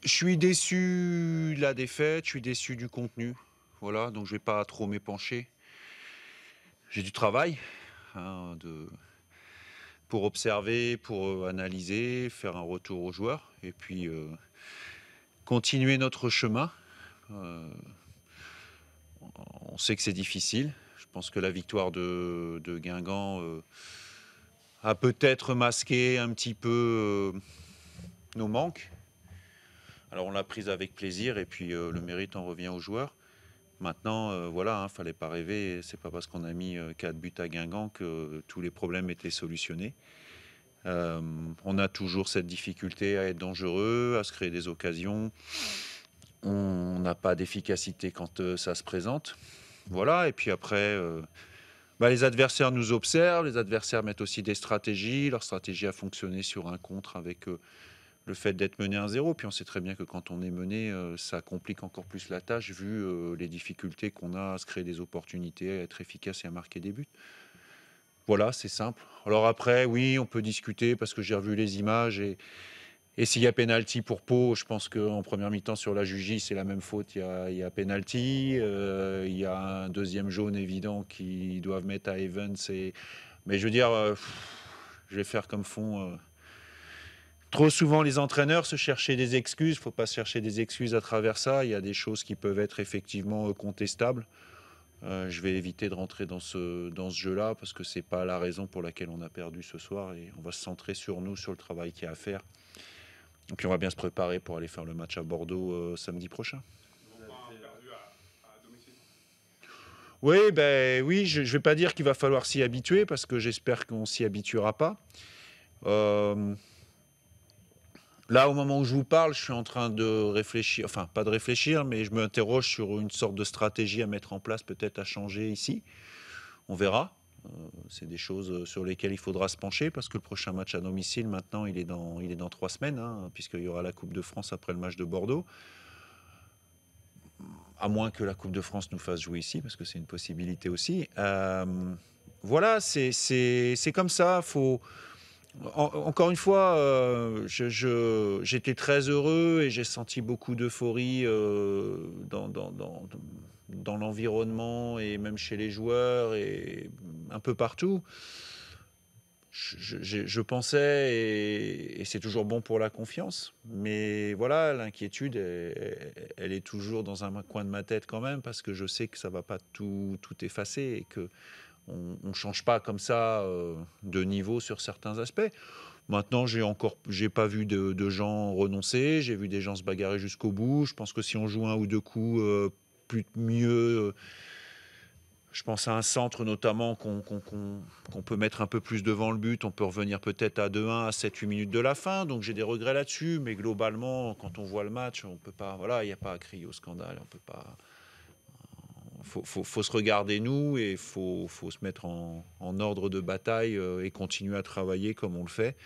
Je suis déçu de la défaite, je suis déçu du contenu. Voilà, donc je vais pas trop m'épancher. J'ai du travail hein, pour observer, pour analyser, faire un retour aux joueurs et puis continuer notre chemin. Euh, on sait que c'est difficile. Je pense que la victoire de Guingamp a peut-être masqué un petit peu nos manques. Alors on l'a prise avec plaisir et puis le mérite en revient aux joueurs. Maintenant, voilà, fallait pas rêver. C'est pas parce qu'on a mis 4 buts à Guingamp que tous les problèmes étaient solutionnés. On a toujours cette difficulté à être dangereux, à se créer des occasions. On n'a pas d'efficacité quand ça se présente. Voilà, et puis après, les adversaires nous observent, les adversaires mettent aussi des stratégies. Leur stratégie a fonctionné sur un contre avec le fait d'être mené 1-0. Puis on sait très bien que quand on est mené, ça complique encore plus la tâche vu les difficultés qu'on a à se créer des opportunités, à être efficace et à marquer des buts. Voilà, c'est simple. Alors après, oui, on peut discuter parce que j'ai revu les images et s'il y a pénalty pour Pau, je pense qu'en première mi-temps sur la Jugie, c'est la même faute. Il y a pénalty, il y a un deuxième jaune évident qu'ils doivent mettre à Evans. Mais je veux dire, je vais faire comme font trop souvent les entraîneurs, se chercher des excuses. Il ne faut pas se chercher des excuses à travers ça. Il y a des choses qui peuvent être effectivement contestables. Je vais éviter de rentrer dans ce jeu-là parce que ce n'est pas la raison pour laquelle on a perdu ce soir. Et on va se centrer sur nous, sur le travail qu'il y a à faire. Et puis on va bien se préparer pour aller faire le match à Bordeaux samedi prochain. Oui, oui, je ne vais pas dire qu'il va falloir s'y habituer parce que j'espère qu'on s'y habituera pas. Euh, Là, au moment où je vous parle, je suis en train de réfléchir, enfin pas de réfléchir, mais je m'interroge sur une sorte de stratégie à mettre en place, peut-être à changer ici. On verra. C'est des choses sur lesquelles il faudra se pencher parce que le prochain match à domicile, maintenant, il est dans 3 semaines, puisqu'il y aura la Coupe de France après le match de Bordeaux. À moins que la Coupe de France nous fasse jouer ici, parce que c'est une possibilité aussi. Voilà, c'est comme ça. Encore une fois, j'étais très heureux et j'ai senti beaucoup d'euphorie dans l'environnement et même chez les joueurs et un peu partout. Je pensais, et c'est toujours bon pour la confiance, mais voilà, l'inquiétude, elle est toujours dans un coin de ma tête quand même, parce que je sais que ça ne va pas tout effacer et qu'on ne change pas comme ça de niveau sur certains aspects. Maintenant, j'ai pas vu de gens renoncer, j'ai vu des gens se bagarrer jusqu'au bout. Je pense que si on joue un ou deux coups mieux, je pense à un centre notamment qu'on peut mettre un peu plus devant le but. On peut revenir peut-être à 2-1 à 7-8 minutes de la fin. Donc j'ai des regrets là-dessus. Mais globalement, quand on voit le match, on peut pas. Voilà, il n'y a pas à crier au scandale. On peut pas. Faut se regarder nous et faut se mettre en ordre de bataille et continuer à travailler comme on le fait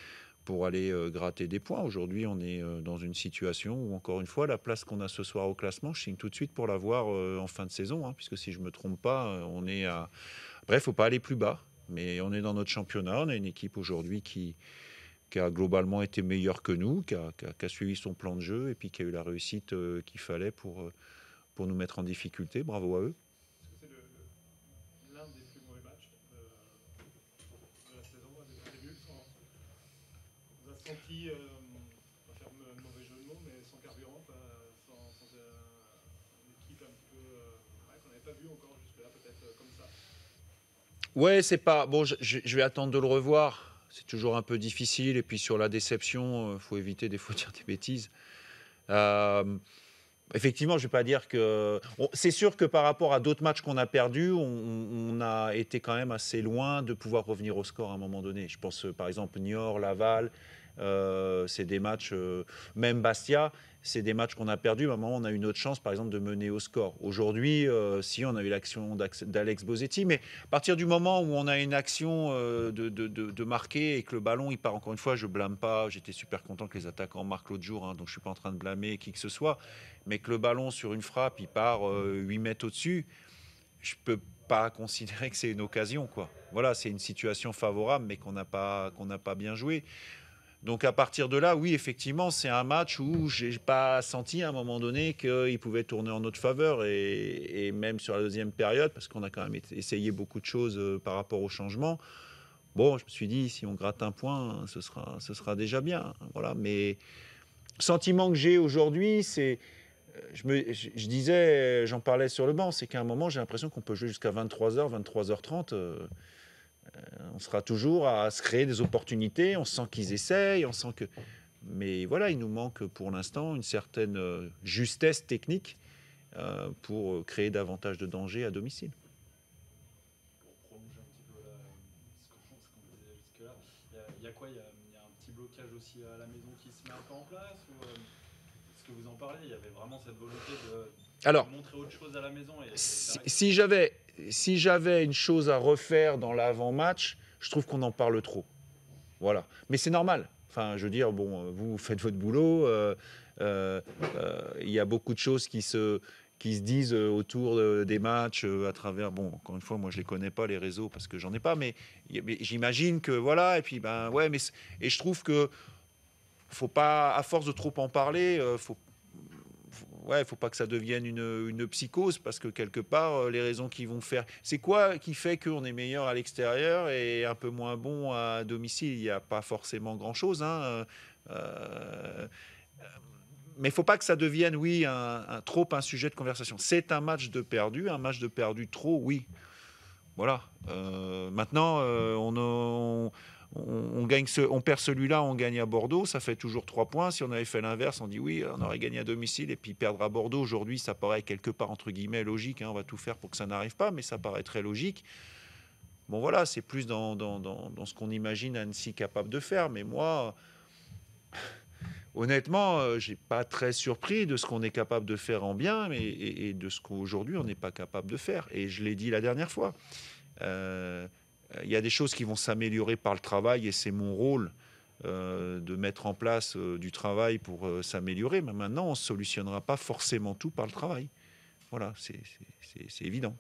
pour aller gratter des points. Aujourd'hui, on est dans une situation où, encore une fois, la place qu'on a ce soir au classement, je signe tout de suite pour l'avoir en fin de saison, puisque si je ne me trompe pas, on est à... Bref, il ne faut pas aller plus bas, mais on est dans notre championnat. On a une équipe aujourd'hui qui a globalement été meilleure que nous, qui a suivi son plan de jeu et puis qui a eu la réussite qu'il fallait pour nous mettre en difficulté. Bravo à eux. Est-ce que c'est l'un des plus mauvais matchs de la saison depuis le début On a senti, on va faire un mauvais jeu de mots, mais sans carburant, sans une équipe un petit peu qu'on n'avait pas vu encore jusque-là, peut-être comme ça. Ouais, c'est pas... Bon, je vais attendre de le revoir. C'est toujours un peu difficile. Et puis sur la déception, il faut éviter des fois de dire des bêtises. Euh, Effectivement, je ne vais pas dire que... C'est sûr que par rapport à d'autres matchs qu'on a perdus, on a été quand même assez loin de pouvoir revenir au score à un moment donné. Je pense par exemple Niort, Laval, c'est des matchs, même Bastia, c'est des matchs qu'on a perdus. À un moment, on a eu une autre chance, par exemple, de mener au score. Aujourd'hui, si on a eu l'action d'Alex Bosetti, mais à partir du moment où on a une action de marquer et que le ballon, il part, encore une fois, je blâme pas. J'étais super content que les attaquants marquent l'autre jour, donc je suis pas en train de blâmer qui que ce soit. Mais que le ballon sur une frappe, il part 8 mètres au-dessus, je peux pas considérer que c'est une occasion, quoi. Voilà, c'est une situation favorable, mais qu'on n'a pas bien joué. Donc à partir de là, oui, effectivement, c'est un match où j'ai pas senti à un moment donné qu'il pouvait tourner en notre faveur. Et même sur la deuxième période, parce qu'on a quand même essayé beaucoup de choses par rapport au changement. Bon, je me suis dit, si on gratte un point, ce sera déjà bien. Voilà. Mais le sentiment que j'ai aujourd'hui, c'est... Je disais, j'en parlais sur le banc, c'est qu'à un moment, j'ai l'impression qu'on peut jouer jusqu'à 23h, 23h30. On sera toujours à se créer des opportunités, on sent qu'ils essayent, on sent que... Mais voilà, il nous manque pour l'instant une certaine justesse technique pour créer davantage de dangers à domicile. Pour prolonger un petit peu ce qu'on disait jusque-là, il y a quoi? Il y a un petit blocage aussi à la maison qui se met un peu en place ou, est-ce que vous en parlez? Il y avait vraiment cette volonté de montrer autre chose à la maison si j'avais une chose à refaire dans l'avant-match, je trouve qu'on en parle trop. Voilà. Mais c'est normal. Enfin, je veux dire, bon, vous faites votre boulot. Il y a beaucoup de choses qui se disent autour des matchs à travers. Bon, encore une fois, moi, je les connais pas les réseaux parce que j'en ai pas, mais j'imagine que voilà. Et puis, ben ouais, et je trouve que faut pas, à force de trop en parler, faut pas que ça devienne une psychose parce que quelque part, les raisons qui vont faire. C'est quoi qui fait qu'on est meilleur à l'extérieur et un peu moins bon à domicile? Il n'y a pas forcément grand-chose. Hein. Mais il ne faut pas que ça devienne, oui, trop un sujet de conversation. C'est un match de perdu trop, oui. Voilà. Maintenant, on gagne on perd celui-là, on gagne à Bordeaux, ça fait toujours 3 points. Si on avait fait l'inverse, on dit oui, on aurait gagné à domicile et puis perdre à Bordeaux. Aujourd'hui, ça paraît quelque part, entre guillemets, logique. Hein, on va tout faire pour que ça n'arrive pas, mais ça paraît très logique. Bon voilà, c'est plus dans ce qu'on imagine Annecy capable de faire. Mais moi, honnêtement, je n'ai pas très surpris de ce qu'on est capable de faire en bien et de ce qu'aujourd'hui on n'est pas capable de faire. Et je l'ai dit la dernière fois. Il y a des choses qui vont s'améliorer par le travail et c'est mon rôle de mettre en place du travail pour s'améliorer. Mais maintenant, on ne solutionnera pas forcément tout par le travail. Voilà, c'est évident.